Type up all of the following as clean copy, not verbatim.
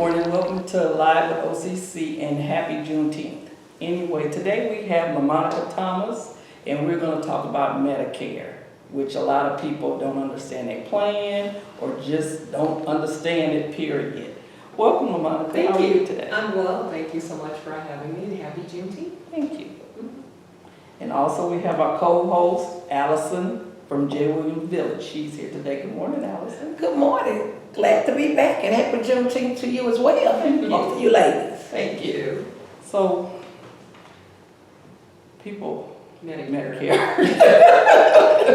morning. Welcome to Live with OCC and happy Juneteenth. Anyway, today we have LaMonica Thomas and we're going to talk about Medicare, which a lot of people don't understand their plan or just don't understand it, period. Welcome, LaMonica. Thank How are you. you today? I'm well. Thank you so much for having me, and happy Juneteenth. Thank you. And also we have our co-host, Allison from J. Williams Village. She's here today. Good morning, Allison. Good morning. Glad to be back and happy Juneteenth to you as well. Thank you. Both of you ladies. Thank you. So, people, Medicare.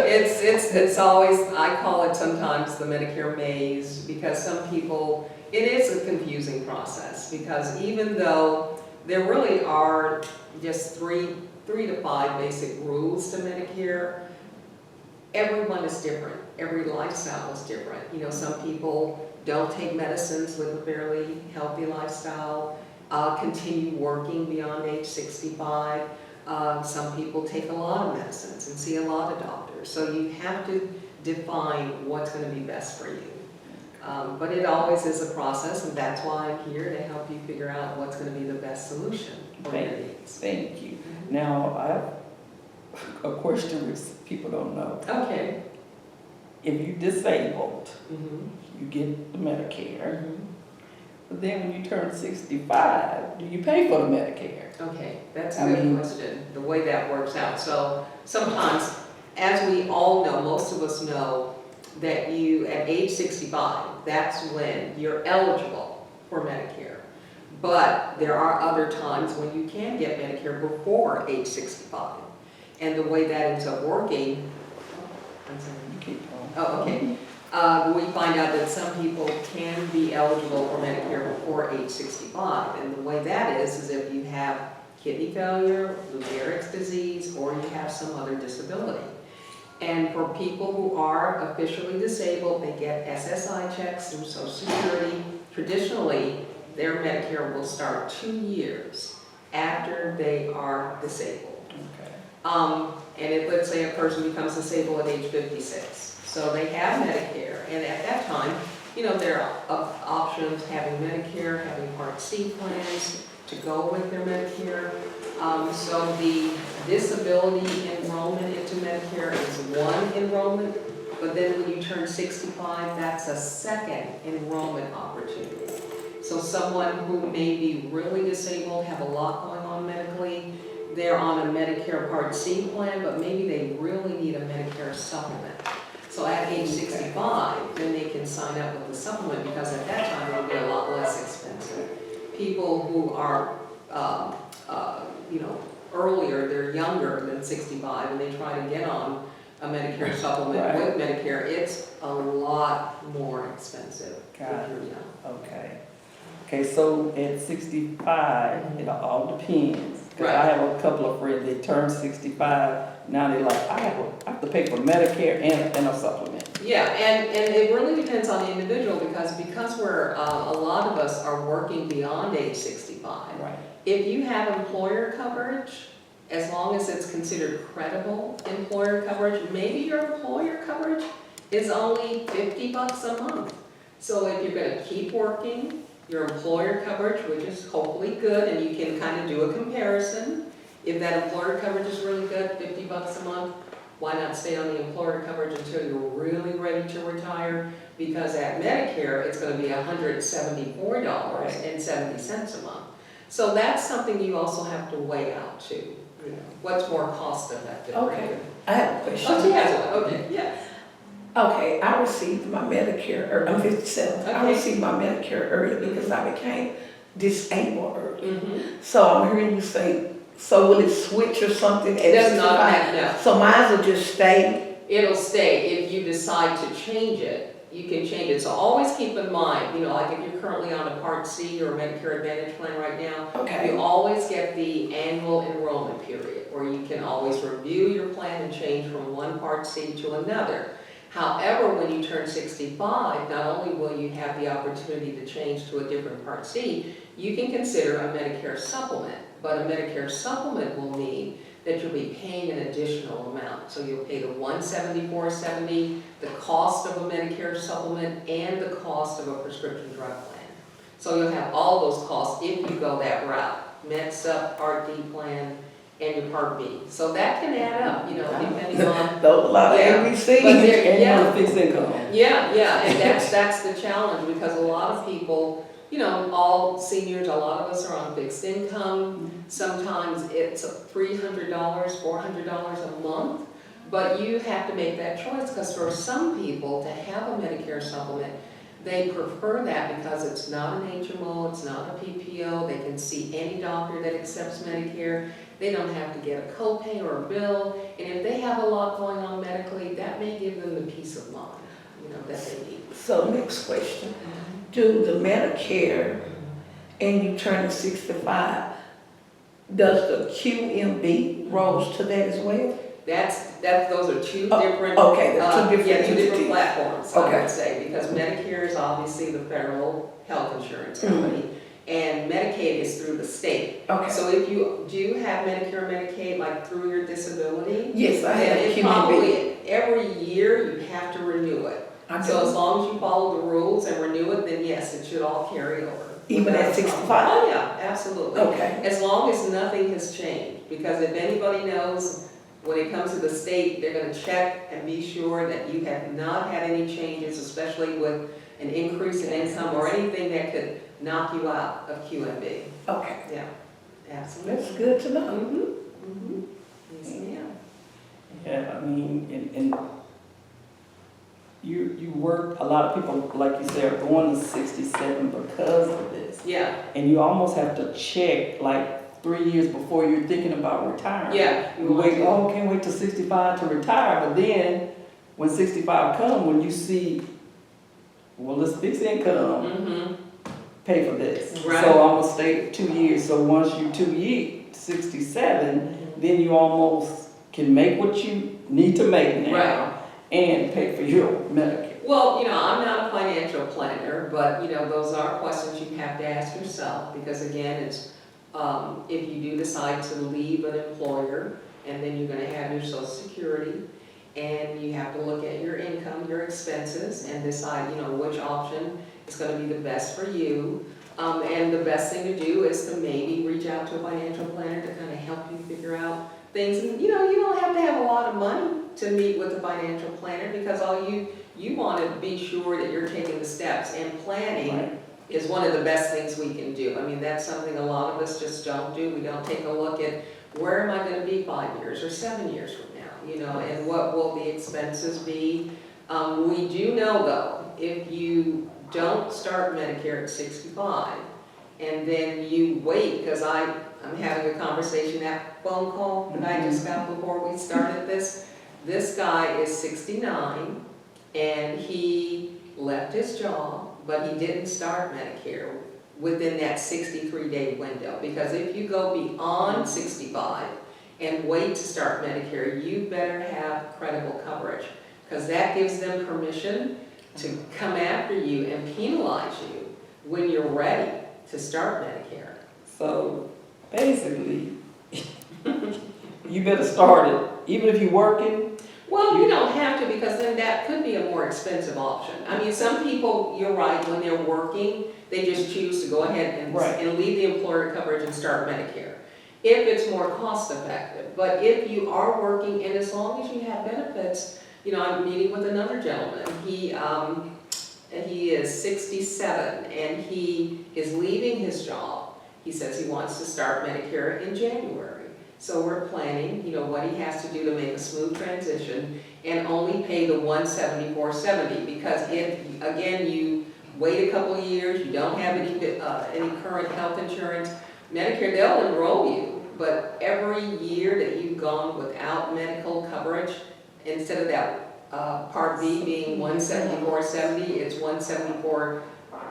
It's always, I call it sometimes the Medicare maze, because some people, it is a confusing process, because even though there really are just three to five basic rules to Medicare, everyone is different. Every lifestyle is different. You know, some people don't take medicines, live a fairly healthy lifestyle, continue working beyond age 65. Some people take a lot of medicines and see a lot of doctors. So you have to define what's going to be best for you. But it always is a process, and that's why I'm here to help you figure out what's going to be the best solution for your needs. Thank you. Now, I have a question which people don't know. Okay. If you're disabled, Mm-hmm. you get the Medicare. But then when you turn 65, do you pay for the Medicare? Okay, that's a good question, the way that works out. So sometimes, as we all know, most of us know that you, at age 65, that's when you're eligible for Medicare. But there are other times when you can get Medicare before age 65. And the way that ends up working, You keep going. oh, okay. We find out that some people can be eligible for Medicare before age 65. And the way that is if you have kidney failure, Lou Gehrig's disease, or you have some other disability. And for people who are officially disabled, they get SSI checks through Social Security. Traditionally, their Medicare will start 2 years after they are disabled. Okay. And if, let's say, a person becomes disabled at age 56, so they have Medicare, and at that time, you know, there are options, having Medicare, having Part C plans to go with their Medicare. So the disability enrollment into Medicare is one enrollment, but then when you turn 65, that's a second enrollment opportunity. So someone who may be really disabled, have a lot going on medically, they're on a Medicare Part C plan, but maybe they really need a Medicare supplement. So at age 65, then they can sign up with the supplement, because at that time it'll be a lot less expensive. People who are, you know, earlier, they're younger than 65, and they try to get on a Medicare supplement Right. with Medicare, it's a lot more expensive. Got if you're it. young. Okay. Okay, so at 65, it all depends. 'Cause Right. I have a couple of friends, they turn 65, now they're like, I have to pay for Medicare and a supplement. Yeah, and it really depends on the individual, because we're, a lot of us are working beyond age 65. Right. If you have employer coverage, as long as it's considered credible employer coverage, maybe your employer coverage is only $50 a month. So if you're gonna keep working, your employer coverage, which is hopefully good, and you can kind of do a comparison. If that employer coverage is really good, $50 a month, why not stay on the employer coverage until you're really ready to retire? Because at Medicare, it's gonna be $174.70 a month. So that's something you also have to weigh out too. You know, what's more cost effective for Okay. you? I have a question. Oh, she has one, okay, yeah. Okay, I received my Medicare, I'm 57. I Okay. received my Medicare early because I became disabled early. Mm-hmm. So I'm hearing you say, so will it switch or something? It does not have, no. So mine will just stay? It'll stay. If you decide to change it, you can change it. So always keep in mind, you know, like if you're currently on a Part C or a Medicare Advantage plan right now, Okay. you always get the annual enrollment period, where you can always review your plan and change from one Part C to another. However, when you turn 65, not only will you have the opportunity to change to a different Part C, you can consider a Medicare supplement. But a Medicare supplement will mean that you'll be paying an additional amount. So you'll pay the $174.70, the cost of a Medicare supplement, and the cost of a prescription drug plan. So you'll have all those costs if you go that route, Med Sup, Part D plan, and your Part B. So that can add up, depending on, Those a lot of Yeah. ABC. But there- And yeah. on the fixed income. yeah, and that's the challenge, because a lot of people, all seniors, a lot of us are on fixed income. Sometimes it's $300, $400 a month, but you have to make that choice, because for some people, to have a Medicare supplement, they prefer that because it's not an HMO, it's not a PPO, they can see any doctor that accepts Medicare, they don't have to get a copay or a bill, and if they have a lot going on medically, that may give them the peace of mind, that they need. So next question, do the Medicare, and you turn 65, does the QMB rolls to that as well? Those are two different. Okay, they're two different Yeah, two different entities. platforms, I Okay. would say, because Medicare is obviously the federal health insurance company, and Medicaid is through the state. Okay. So if you do have Medicare or Medicaid, like through your disability, Yes, I then have it QMB. probably, every year you have to renew it. I So do. as long as you follow the rules and renew it, then yes, it should all carry over. Even at Without a 65? problem. Oh, yeah, absolutely. Okay. As long as nothing has changed, because if anybody knows, when it comes to the state, they're gonna check and be sure that you have not had any changes, especially with an increase in income or anything that could knock you out of QMB. Okay, Yeah, absolutely. that's good to know. Mm-hmm. Yes, ma'am. Yeah, I mean, and you work, a lot of people, like you said, are going to 67 because of this. Yeah, And you almost have to check like 3 years before you're thinking about retiring. yeah. You wait, oh, can't wait till 65 to retire, but then when 65 comes, when you see, well, this fixed income Mm-hmm. pay for this. Right. So I'm gonna stay 2 years, so once you 67, then you almost can make what you need to make now. Right. And pay for your Medicare. Well, I'm not a financial planner, but, those are questions you have to ask yourself, because again, it's, if you do decide to leave an employer, and then you're gonna have your Social Security, and you have to look at your income, your expenses, and decide, which option is gonna be the best for you. And the best thing to do is to maybe reach out to a financial planner to kind of help you figure out things. And, you don't have to have a lot of money to meet with a financial planner, because all you want to be sure that you're taking the steps, and planning Right. is one of the best things we can do. I mean, that's something a lot of us just don't do. We don't take a look at where am I going to be 5 years or 7 years from now, and what will the expenses be. We do know though, if you don't start Medicare at 65, and then you wait, because I'm having a conversation, that phone call that I just got before we started this guy is 69, and he left his job, but he didn't start Medicare within that 63-day window. Because if you go beyond 65 and wait to start Medicare, you better have credible coverage, because that gives them permission to come after you and penalize you when you're ready to start Medicare. So basically, you better start it, even if you're working. Well, you don't have to, because then that could be a more expensive option. I mean, some people, you're right, when they're working, they just choose to go ahead and, Right. and leave the employer coverage and start Medicare, if it's more cost effective. But if you are working, and as long as you have benefits, I'm meeting with another gentleman. He is 67, and he is leaving his job. He says he wants to start Medicare in January. So we're planning, what he has to do to make a smooth transition, and only pay the $174.70, because if, again, you wait a couple of years, you don't have any current health insurance, Medicare, they'll enroll you, but every year that you've gone without medical coverage, instead of that Part B being $174.70, it's $174,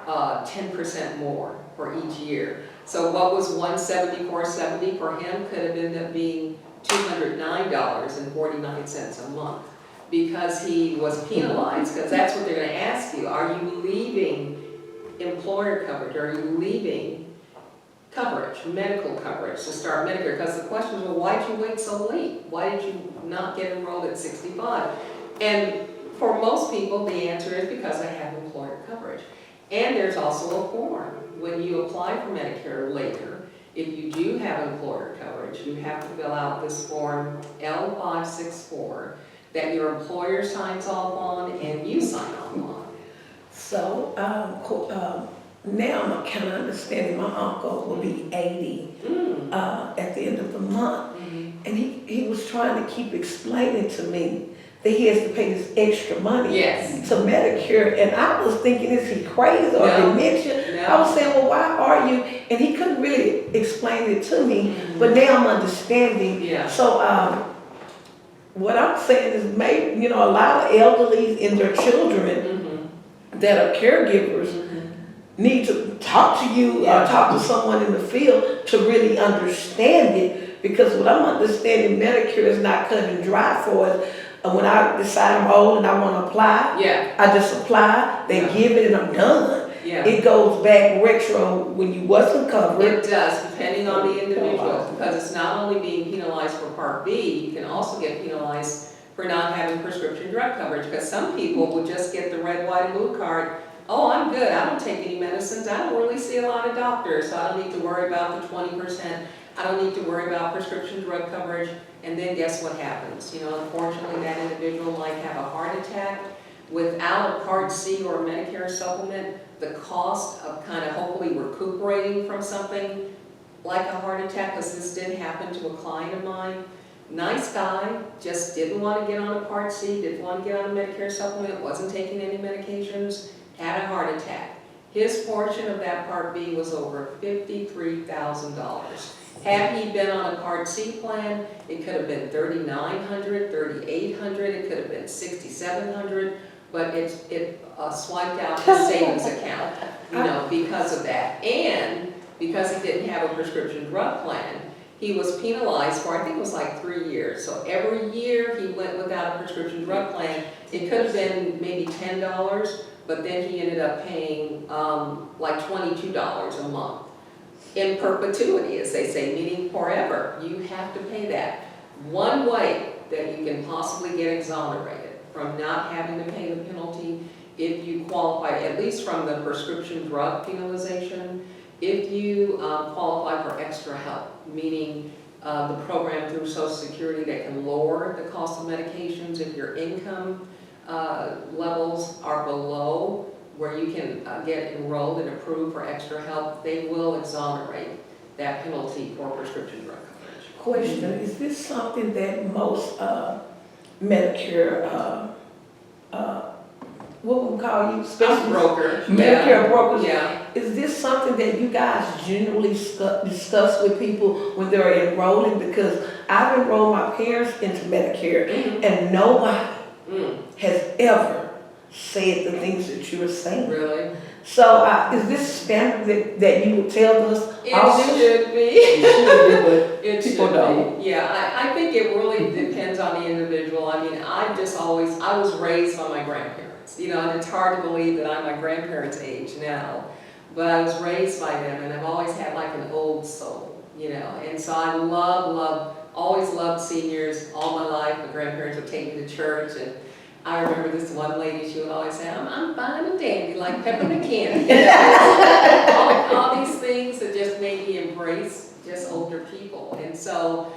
10% more for each year. So what was $174.70 for him could have ended up being $209.49 a month, because he was penalized, because that's what they're going to ask you. Are you leaving employer coverage? Are you leaving coverage, medical coverage, to start Medicare? Because the question is, well, why did you wait so late? Why did you not get enrolled at 65? And for most people, the answer is because I have employer coverage. And there's also a form. When you apply for Medicare later, if you do have employer coverage, you have to fill out this form L564 that your employer signs off on and you sign off on. So, now I'm kind of understanding my uncle will be 80 at the end of the month. And he was trying to keep explaining to me that he has to pay this extra money Yes. to Medicare. And I was thinking, is he crazy or No. dementia? No. I was saying, well, why are you? And he couldn't really explain it to me, but now I'm understanding. Yeah. So, what I'm saying is maybe, a lot of elderly and their children that are caregivers need to talk to you or talk to someone in the field to really understand it, because what I'm understanding, Medicare is not cut and dry for us. When I decide I'm old and I want to apply, I just apply, they give it, and I'm done. It goes back retro when you wasn't covered. It does, depending on the individual, because it's not only being penalized for Part B, you can also get penalized for not having prescription drug coverage, because some people will just get the red, white, and blue card. Oh, I'm good, I don't take any medicines, I don't really see a lot of doctors, so I don't need to worry about the 20%, I don't need to worry about prescription drug coverage, and then guess what happens? Unfortunately, that individual might have a heart attack. Without a Part C or a Medicare supplement, the cost of kind of hopefully recuperating from something like a heart attack, because this did happen to a client of mine. Nice guy, just didn't want to get on a Part C, didn't want to get on a Medicare supplement, wasn't taking any medications, had a heart attack. His portion of that Part B was over $53,000. Had he been on a Part C plan, it could have been $3,900, $3,800, it could have been $6,700, but it swiped out his savings account, because of that. And because he didn't have a prescription drug plan, he was penalized for, I think it was like 3 years. So every year he went without a prescription drug plan. It could have been maybe $10, but then he ended up paying like $22 a month. In perpetuity, as they say, meaning forever. You have to pay that. One way that you can possibly get exonerated from not having to pay the penalty, if you qualify, at least from the prescription drug penalization, if you qualify for extra help, meaning the program through Social Security that can lower the cost of medications if your income levels are below where you can get enrolled and approved for extra help, they will exonerate that penalty for prescription drug coverage. Question, is this something that most Medicare, what would we call you? Broker. Medicare brokers. Yeah. Is this something that you guys generally discuss with people when they're enrolling? Because I've enrolled my parents into Medicare and nobody has ever said the things that you were saying. Really? So is this standard that you would tell us? It should be. It people don't. Yeah, I think it really depends on the individual. I mean, I was raised by my grandparents, and it's hard to believe that I'm my grandparents' age now, but I was raised by them, and I've always had like an old soul, and so I always loved seniors all my life. My grandparents would take me to church, and I remember this one lady, she would always say, I'm fine and dandy, like peppermint candy. all these things that just made me embrace just older people. And so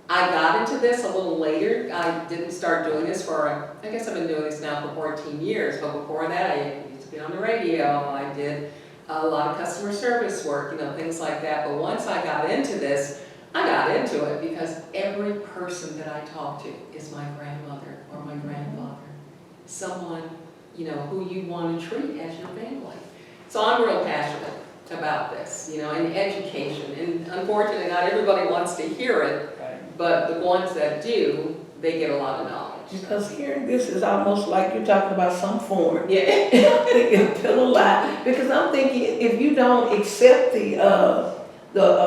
I got into this a little later. I didn't start doing this for, I guess I've been doing this now for 14 years, but before that I used to be on the radio. I did a lot of customer service work, things like that. But once I got into this, I got into it because every person that I talk to is my grandmother or my grandfather. Someone, who you want to treat as your family. So I'm real passionate about this, and education. And unfortunately, not everybody wants to hear it, but the ones that do, they get a lot of knowledge. Because hearing this is almost like you're talking about some form. Yeah. I'm thinking, feel a lot. Because I'm thinking, if you don't accept the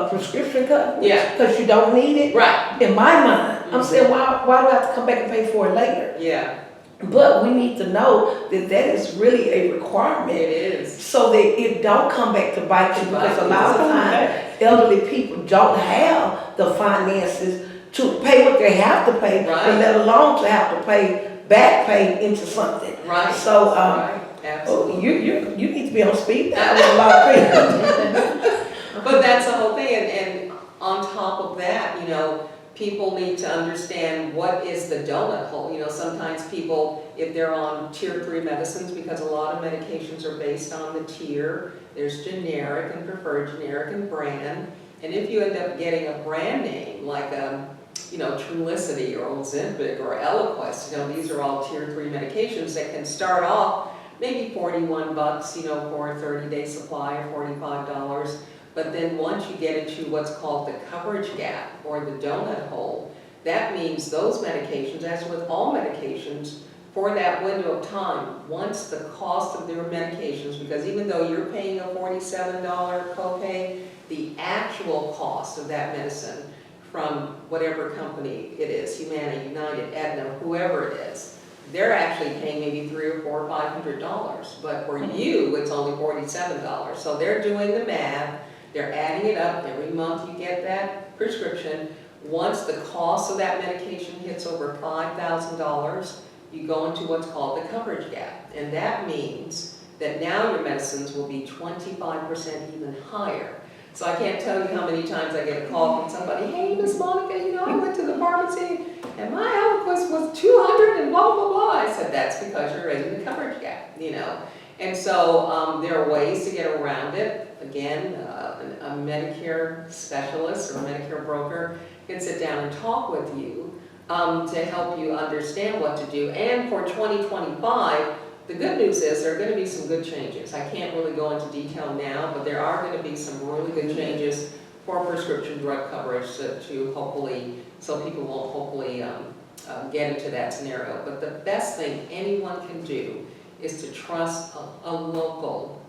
prescription coverage, because you don't need it, Right. in my mind, I'm saying, why do I have to come back and pay for it later? Yeah. But we need to know that is really a requirement. It is. So that it don't come back to bite you, because a lot of times elderly people don't have the finances to pay what they have to pay, but let alone to have to pay back pain into something. Right. So, Right, absolutely. you need to be on speed dial with a lot of people. But that's the whole thing, and on top of that, you know, people need to understand what is the donut hole. You know, sometimes people, if they're on tier 3 medicines, because a lot of medications are based on the tier, there's generic and preferred generic and brand. And if you end up getting a brand name, like you know, Trulicity or Ozempic or Eliquis, you know, these are all tier 3 medications that can start off maybe $41, you know, for a 30-day supply, or $45. But then once you get into what's called the coverage gap or the donut hole, that means those medications, as with all medications, for that window of time, once the cost of their medications, because even though you're paying a $47 copay, the actual cost of that medicine from whatever company it is, Humana, United, Aetna, whoever it is, they're actually paying maybe $300 or $400 or $500. But for you, it's only $47. So they're doing the math. They're adding it up. Every month you get that prescription. Once the cost of that medication hits over $5,000, you go into what's called the coverage gap. And that means that now your medicines will be 25% even higher. So I can't tell you how many times I get a call from somebody, hey, Miss Monica, you know, I went to the pharmacy and my Eliquis was $200 and blah, blah, blah. I said, that's because you're in the coverage gap, you know. And so there are ways to get around it. Again, a Medicare specialist or a Medicare broker can sit down and talk with you to help you understand what to do. And for 2025, the good news is there are going to be some good changes. I can't really go into detail now, but there are going to be some really good changes for prescription drug coverage to hopefully, so people won't hopefully get into that scenario. But the best thing anyone can do is to trust a local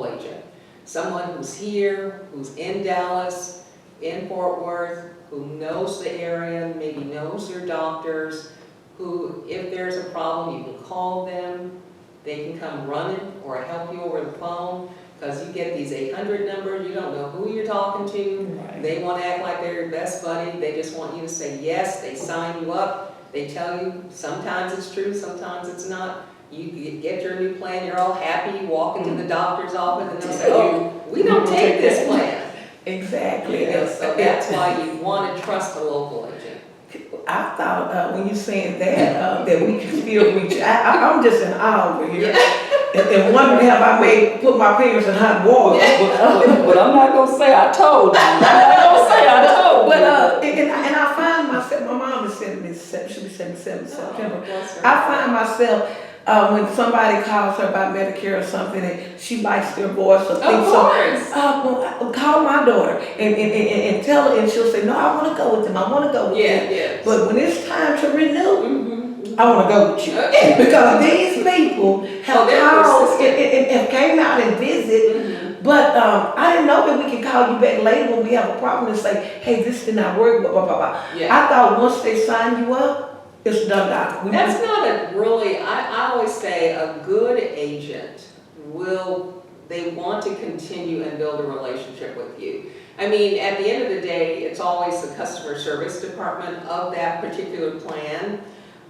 agent. Someone who's here, who's in Dallas, in Fort Worth, who knows the area, maybe knows your doctors, who, if there's a problem, you can call them, they can come running or help you over the phone, because you get these 800 numbers, you don't know who you're talking to. Right. They want to act like they're your best buddy, they just want you to say yes, they sign you up, they tell you sometimes it's true, sometimes it's not. You get your new plan, you're all happy, you walk into the doctor's office and they'll say, oh, we don't take this plan. Exactly. Yeah, so that's why you want to trust a local agent. I thought when you saying that, that we can still reach, I'm just in awe over here. And wondering have I put my fingers in hot water. But I'm not gonna say I told you. I'm not gonna say I told you. But and I find myself, my mom is 77, she'll be 77 in September. I find myself when somebody calls her about Medicare or something and she likes their voice or things, so call my daughter and tell her, and she'll say, no, I want to go with them, I want to go with them. Yes. But when it's time to renew, I want to go with you. Because these people have called and came out and visit, but I didn't know that we can call you back later when we have a problem and say, hey, this did not work, blah, blah, blah, blah. I thought once they sign you up, it's done. That's not a really, I always say a good agent they want to continue and build a relationship with you. I mean, at the end of the day, it's always the customer service department of that particular plan.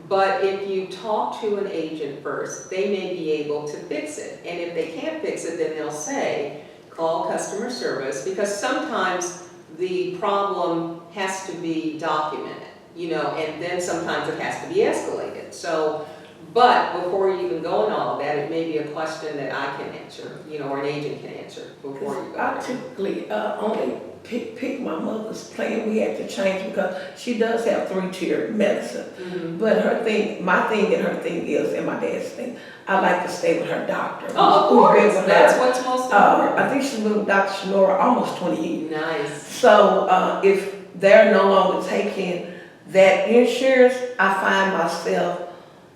But if you talk to an agent first, they may be able to fix it. And if they can't fix it, then they'll say, call customer service, because sometimes the problem has to be documented. You know, and then sometimes it has to be escalated. So, but before you even go in all of that, it may be a question that I can answer, you know, or an agent can answer before you go. I typically only pick my mother's plan. We had to change because she does have 3-tier medicine. But her thing, my thing and her thing is, and my dad's thing, I like to stay with her doctor. Oh, of course. That's what's most important. I think she's been with Dr. Shinora almost 20 years. Nice. So if they're no longer taking that insurance, I find myself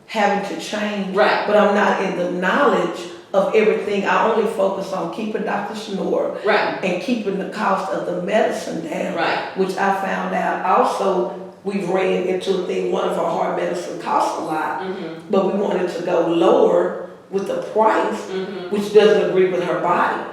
having to change. Right. But I'm not in the knowledge of everything. I only focus on keeping Dr. Shinora and keeping the cost of the medicine down. Right. Which I found out also, we've ran into a thing, one of our heart medicine costs a lot, but we wanted to go lower with the price, which doesn't agree with her body.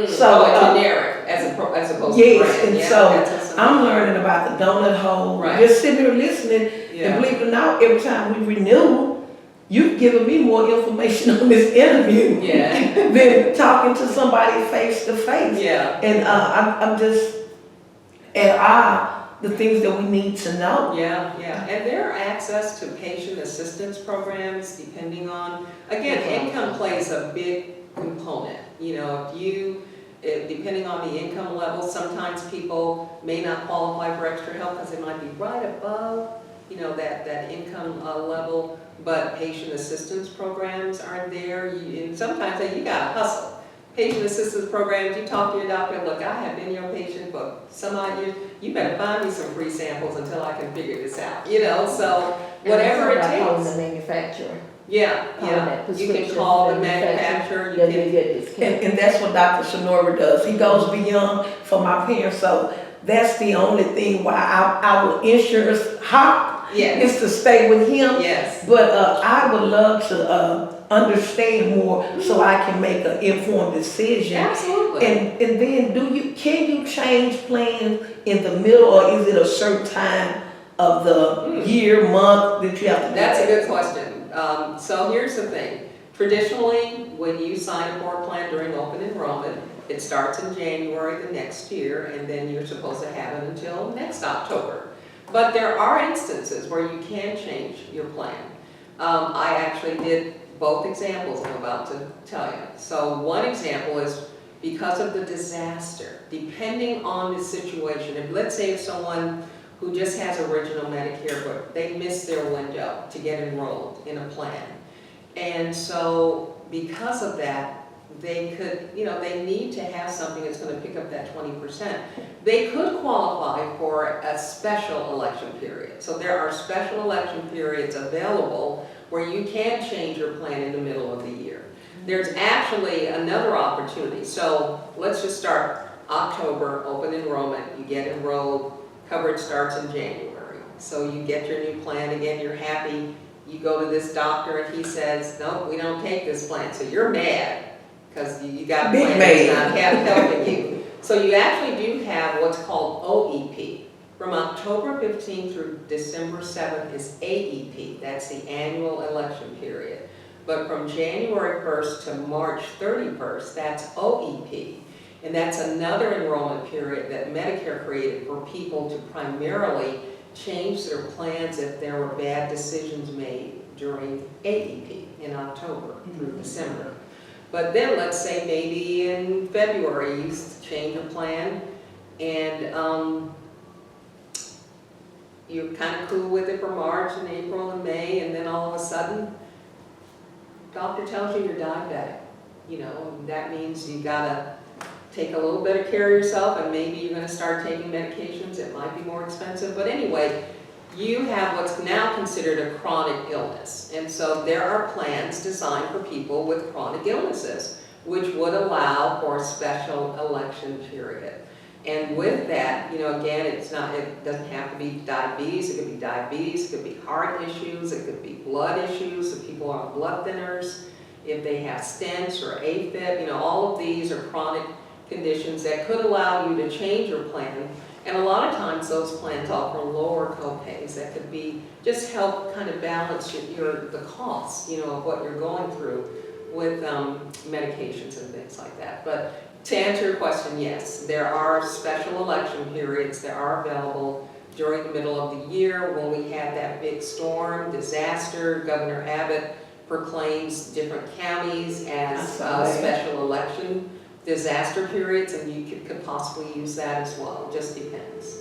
So generic as opposed to brand. And so I'm learning about the donut hole, just sitting here listening, Yeah. And believe it or not, every time we renew, you've given me more information on this interview Yeah. than talking to somebody face to face. Yeah. And I'm just at the things that we need to know. Yeah, yeah, and there are access to patient assistance programs depending on, again, income plays a big component. You know, depending on the income level, sometimes people may not qualify for extra help because they might be right above, that income level, but patient assistance programs are there. And sometimes you gotta hustle. Patient assistance programs, you talk to your doctor, look, I have been your patient for some odd years, you better find me some free samples until I can figure this out, so whatever it Calling the takes. manufacturer. Yeah, you can call the manufacturer, you can, get discount. And that's what Dr. Sonora does. He goes beyond for my parents. So that's the only thing why our insurance hop yes, is to stay with him. yes, But I would love to understand more so I can make an informed decision. absolutely. And then can you change plans in the middle, or is it a certain time of the year, month that you have to do That's a that? good question. So here's the thing. Traditionally, when you sign up for a plan during open enrollment, it starts in January the next year, and then you're supposed to have it until next October. But there are instances where you can change your plan. I actually did both examples I'm about to tell you. So one example is because of the disaster, depending on the situation. Let's say if someone who just has original Medicare, but they missed their window to get enrolled in a plan. And so because of that, they could, they need to have something that's going to pick up that 20%. They could qualify for a special election period. So there are special election periods available where you can change your plan in the middle of the year. There's actually another opportunity. So let's just start October, open enrollment, you get enrolled, coverage starts in January. So you get your new plan, again, you're happy, you go to this doctor and he says, no, we don't take this plan. So you're mad because you got a plan that's not helping you. So you actually do have what's called OEP. From October 15th through December 7th is AEP, that's the annual election period. But from January 1st to March 31st, that's OEP. And that's another enrollment period that Medicare created for people to primarily change their plans if there were bad decisions made during AEP in October through December. But then let's say maybe in February you change your plan and you're kind of cool with it for March and April and May, and then all of a sudden, doctor tells you you're diabetic. That means you gotta take a little bit of care of yourself, and maybe you're gonna start taking medications. It might be more expensive, but anyway, you have what's now considered a chronic illness. And so there are plans designed for people with chronic illnesses, which would allow for a special election period. And with that, again, it doesn't have to be diabetes. It could be diabetes, it could be heart issues, it could be blood issues. If people are on blood thinners, if they have stents or AFib, all of these are chronic conditions that could allow you to change your plan. And a lot of times those plans offer lower copays that could be just help kind of balance the costs, of what you're going through with medications and things like that. But to answer your question, yes, there are special election periods that are available during the middle of the year when we had that big storm, disaster. Governor Abbott proclaims different counties as special election disaster periods, and you could possibly use that as well. It just depends.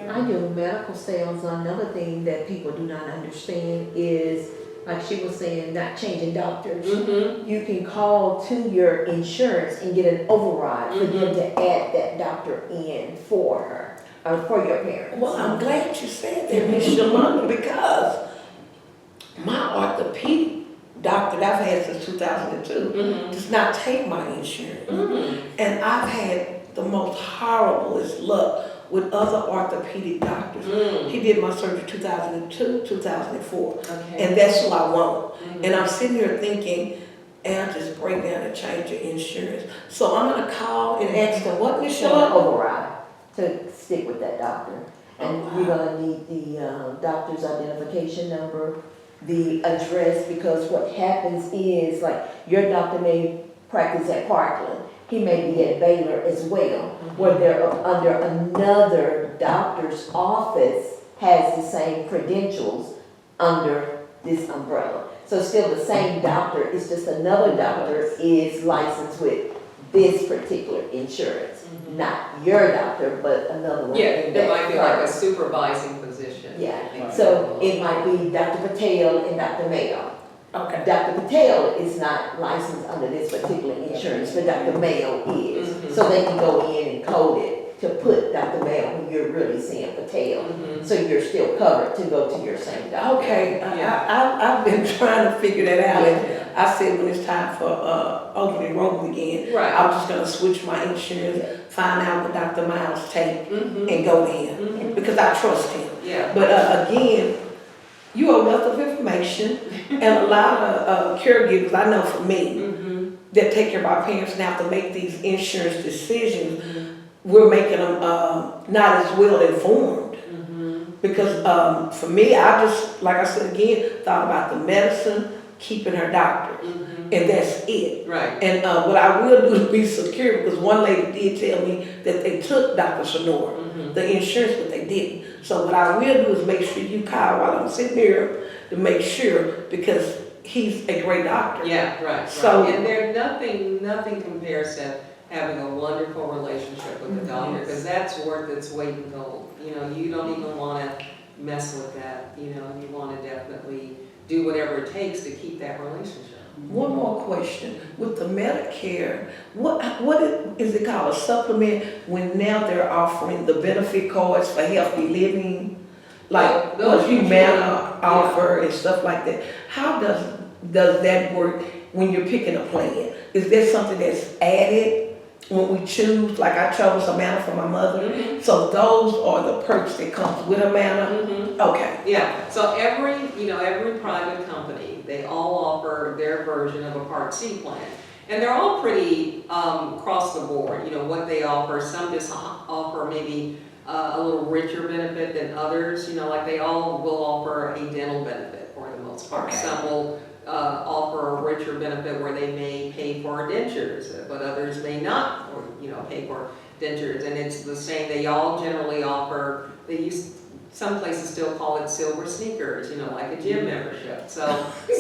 I do medical sales. Another thing that people do not understand is, like she was saying, not changing doctors. You can call to your insurance and get an override for them to add that doctor in for her, or for your parents. Well, I'm glad you said that, Ms. Shalonda, because my orthopedic doctor that I've had since 2002 does not take my insurance. And I've had the most horriblest luck with other orthopedic doctors. He did my surgery 2002, 2004, and that's who I want. And I'm sitting here thinking, and I just break down and change your insurance. So I'm gonna call and ask them, what, Ms. An Shalonda? override to stick with that doctor. And we're gonna need the doctor's identification number, the address, because what happens is, like, your doctor may practice at Parkland, he may be at Baylor as well, where they're under another doctor's office has the same credentials under this umbrella. So still the same doctor, it's just another doctor is licensed with this particular insurance. Not your doctor, but another one. Yeah, in there that might be like a firm. supervising position. Yeah. I think So it might be Dr. Patel and Dr. Mayo. Okay. Dr. Patel is not licensed under this particular insurance, but Dr. Mayo is. Mhm. So they can go in and code it to put Dr. Mayo when you're really seeing Patel. Mhm. So you're still covered to go to your same doctor. Okay, Yeah. I've been trying to figure that out, and Yeah. I said when it's time for, open enrollment again, Right. I was just gonna switch my insurance, find out what Dr. Miles take, Mhm. and go there, Mhm. because I trust him. Yeah. But, again, you are a wealth of information, and a lot of, caregivers, I know for me, Mhm. that take care of our parents and have to make these insurance decisions, we're making them, not as well informed. Mhm. Because for me, I just, like I said again, thought about the medicine, keeping her doctor, Mhm. and that's it. Right. And what I will do to be secure, because one lady did tell me that they took Dr. Sonora, Mhm. the insurance, but they didn't. So what I will do is make sure you call while I'm sitting here to make sure, because he's a great doctor. Yeah, right, So- right. And there, nothing compares to having a wonderful relationship with the doctor, because that's worth its weight in gold. You know, you don't even wanna mess with that, you know, you wanna definitely do whatever it takes to keep that relationship. One more question. With the Medicare, what is it called, a supplement, when now they're offering the benefit cards for healthy living? Like, Those what usually- Humana offer and stuff like that. How does that work when you're picking a plan? Is there something that's added when we choose, like I chose Humana for my mother? Mhm. So those are the perks that comes with Humana? Mhm. Okay. Yeah, so every private company, they all offer their version of a Part C plan. And they're all pretty, across the board, you know, what they offer. Some just offer maybe a little richer benefit than others, you know, like they all will offer a dental benefit for the most part. Okay. Some will offer a richer benefit where they may pay for dentures, but others may not, or, you know, pay for dentures. And it's the same, they all generally offer, some places still call it silver sneakers, you know, like a gym membership. So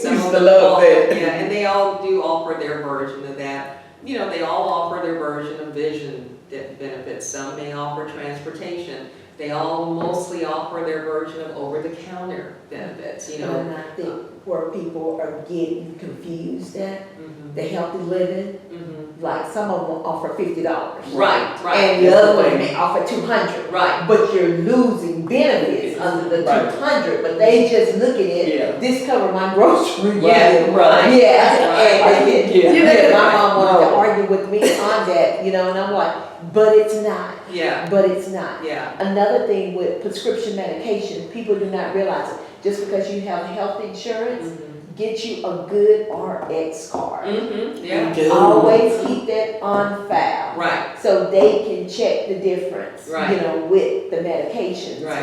some Used of to them love that. yeah, and they all do offer their version of that. You know, they all offer their version of vision benefits. Some may offer transportation. They all mostly offer their version of over-the-counter benefits, you know. And I think where people are getting confused at, Mhm. the healthy living, Mhm. like some of them offer $50. Right, right. And the other one may offer 200. Right. But you're losing benefits under the Right. 200, but they just look at it, Yeah. this cover my grocery Yeah, bill. right. Yeah, and Yeah. yeah, my mom wanted to No. argue with me on that, you know, and I'm like, but it's not, Yeah, but it's not. yeah. Another thing with prescription medication, people do not realize it. Just because you have health insurance, get you a good RX card. Mm-hmm, yeah. Do. Always keep that on file. Right, So they can check the difference, Right. you know, with the medications. Right.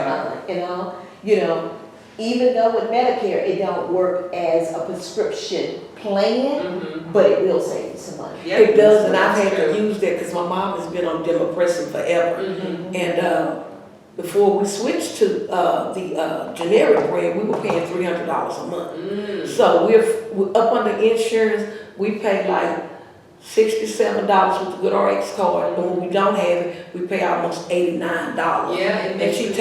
You know, even though with Medicare, it don't work as a prescription plan, mm-hmm. but it will save you some money. Yeah, It does, and I've that's had to true. use that because my mom has been on Demopressin forever. Mhm. And before we switched to the generic brand, we were paying $300 a month. Mm. So we're up on the insurance, we pay like $67 with the good RX card. And when we don't have it, we pay almost $89. Yeah, it And makes she a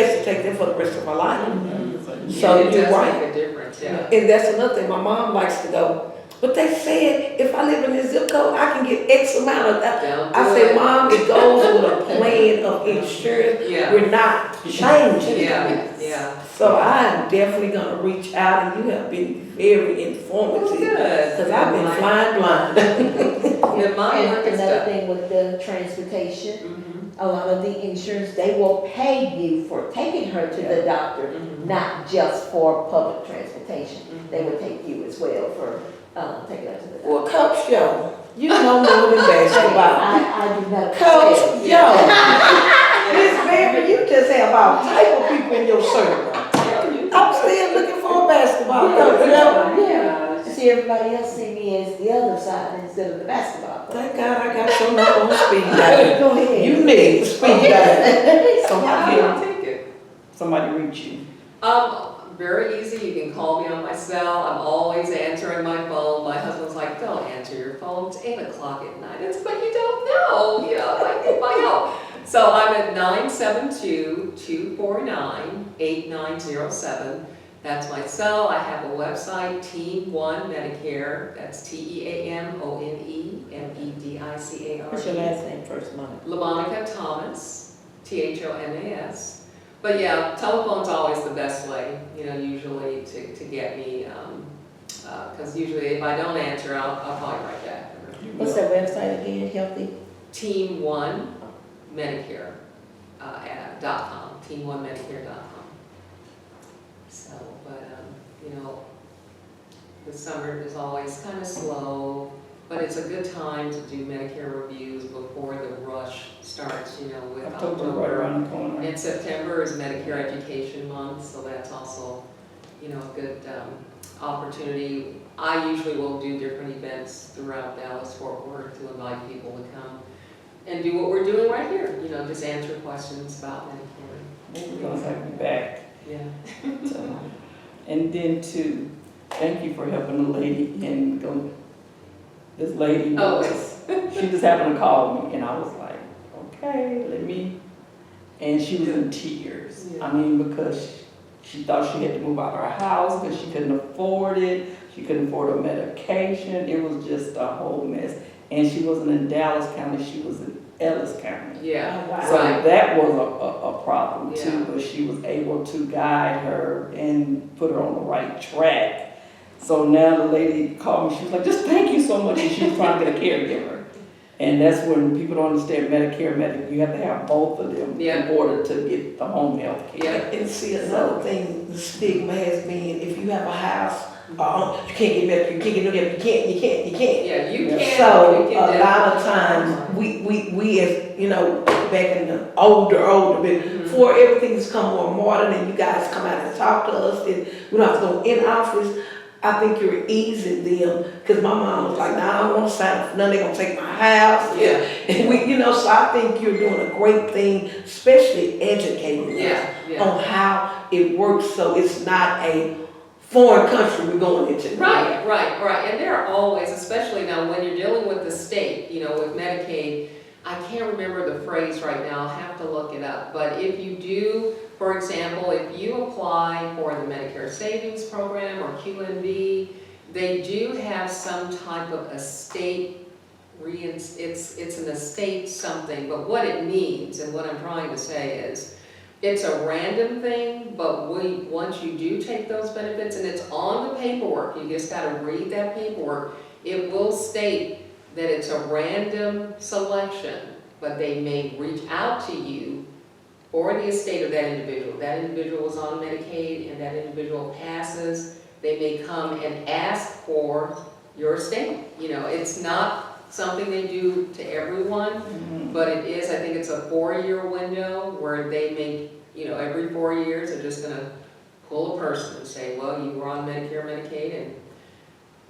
has to take that for the rest of her life. Mhm. So Yeah, it you're does right. make a difference, yeah. And that's another thing, my mom likes to go, but they said if I live in this zip code, I can get X amount of that. Don't I do said, it. Mom, it goes with a plan of insurance. Yeah. We're not changing. Yeah, yeah. So I'm definitely gonna reach out, and you have been very Well, informative. good. Cause I've been flying blind. Yeah, mine work And and another stuff. thing with the transportation, Mhm. a lot of the insurance, they will pay you for taking her to the doctor, Mhm. not just for public transportation. Mhm. They would take you as well for taking her to the doctor. Well, Coach Joe, you know more than basketball. I do not. Coach Joe, Yeah. Miss Mary, you just have all type of people in your circle. I'm still looking for a basketball coach, you know? Yeah. See, everybody else see me as the other side instead of the basketball coach. Thank God I got your number on speed dial. Go ahead. You need the speed dial. So how I'll can take it. somebody reach you? Very easy, you can call me on my cell, I'm always answering my phone. My husband's like, don't answer your phone, it's 8 o'clock at night. It's, but you don't know, I need my help. So I'm at 972-249-8907. That's my cell. I have a website, Team One Medicare, that's TEAMONEMEDICAR. What's your last name first, Monica? LaMonica Thomas, THOMAS. But yeah, telephone's always the best way, usually to get me, because usually if I don't answer, I'll call you right back. What's that website again, Healthy? Team One Medicare, .com, team1medicare.com. So, but, the summer is always kind of slow, but it's a good time to do Medicare reviews before the rush starts, with October right around the corner. And September is Medicare Education Month, so that's also, a good opportunity. I usually will do different events throughout Dallas-Fort Worth to invite people to come and do what we're doing right here, just answer questions about Medicare. We're gonna have you back. Yeah. So, and then thank you for helping the lady and this lady she just happened to call me and I was like, okay, and she was in tears. Yeah. I mean, because she thought she had to move out of her house because she couldn't afford it. She couldn't afford her medication. It was just a whole mess. And she wasn't in Dallas County, she was in Ellis County. Yeah. Oh, wow. So that was a problem too, Yeah. but she was able to guide her and put her on the right track. So now the lady called me, she was like, just thank you so much, and she was trying to get a caregiver. And that's when people don't understand Medicare, you have to have both of them Yeah. in order to get the home health care. Yeah. And see, another thing, the stigma has been, if you have a house, you can't get Medicare, you can't get no help, you can't. Yeah, you can. So you can a lot of definitely- times, we as, back in the older, but before everything's come more modern and you guys come out and talk to us and we don't have to go in office, I think you're easing them, because my mom was like, nah, I don't want to sign up for nothing, they're going to take my house. Yeah. And so I think you're doing a great thing, especially educating us Yeah. on how it works, so it's not a foreign country we're going into. Right. And there are always, especially now when you're dealing with the state, with Medicaid, I can't remember the phrase right now, I'll have to look it up. But if you do, for example, if you apply for the Medicare Savings Program or QMB, they do have some type of estate, it's an estate something, but what it means and what I'm trying to say is, it's a random thing, but once you do take those benefits, and it's on the paperwork, you just gotta read that paperwork, it will state that it's a random selection, but they may reach out to you or the estate of that individual. That individual was on Medicaid and that individual passes, they may come and ask for your estate. It's not something they do to everyone, but it is, I think it's a 4-year window where they may, every 4 years, they're just gonna pull a person and say, well, you were on Medicare, Medicaid, and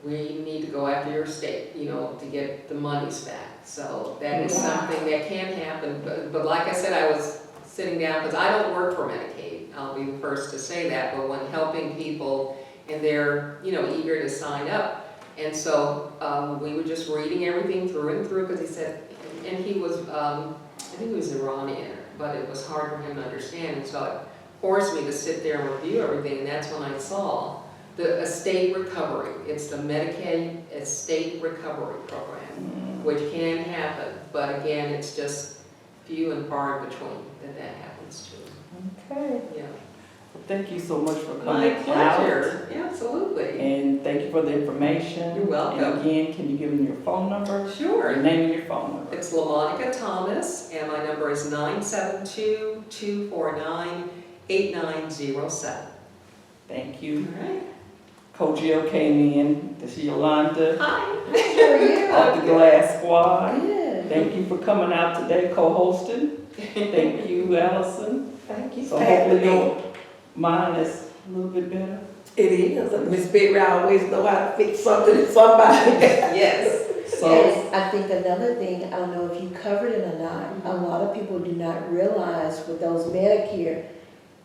we need to go after your estate, to get the monies back. So that is something that can happen, but like I said, I was sitting down, because I don't work for Medicaid, I'll be the first to say that, but when helping people and they're, eager to sign up, and so we were just reading everything through and through, because he said, and he was, I think he was Iranian, but it was hard for him to understand, and so it forced me to sit there and review everything, and that's when I saw the estate recovery. It's the Medicaid Estate Recovery Program, which can happen, but again, it's just few and far in between that happens to. Okay. Yeah. Thank you so much for My coming out. pleasure. Absolutely. And thank you for the information. You're welcome. And again, can you give me your phone number? Sure. Your name and your phone number. It's LaMonica Thomas, and my number is 972-249-8907. Thank you. All right. Coach Jill came in. This is Yolanda Hi. Sure, yeah. of the Glass Squad. Good. Thank you for coming out today, co-hosting. Thank you, Allison. Thank you. So hopefully your mind is a little bit better. It is. Miss Berry always know how to fix something in somebody. Yes. So, And I think another thing, I don't know if you covered it or not, a lot of people do not realize with those Medicare,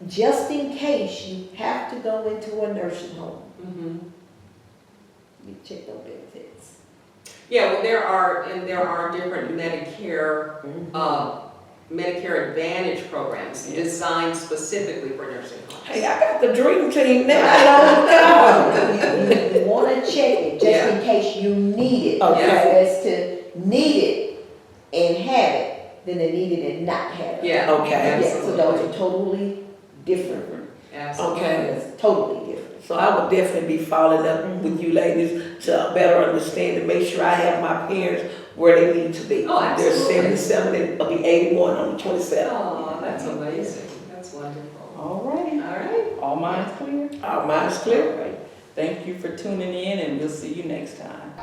just in case you have to go into a nursing home, Mhm. you check those benefits. Yeah, well, there are different Medicare, Medicare Advantage programs designed specifically for nursing homes. Hey, I got the dream team now. I don't know. You wanna check it, just in case you need it. Okay. As to need it and have it, than to need it and not have it. Yeah. Okay. Yeah, so Absolutely. those are totally different. Absolutely. Okay. It's totally different. So I would definitely be following up with you ladies to better understand and make sure I have my parents where they need to be. Oh, absolutely. They're 77, and I'll be 81 on the 27th. Oh, that's amazing. That's wonderful. all right. All right. All minds clear? Our minds clear. All right. Thank you for tuning in, and we'll see you next time.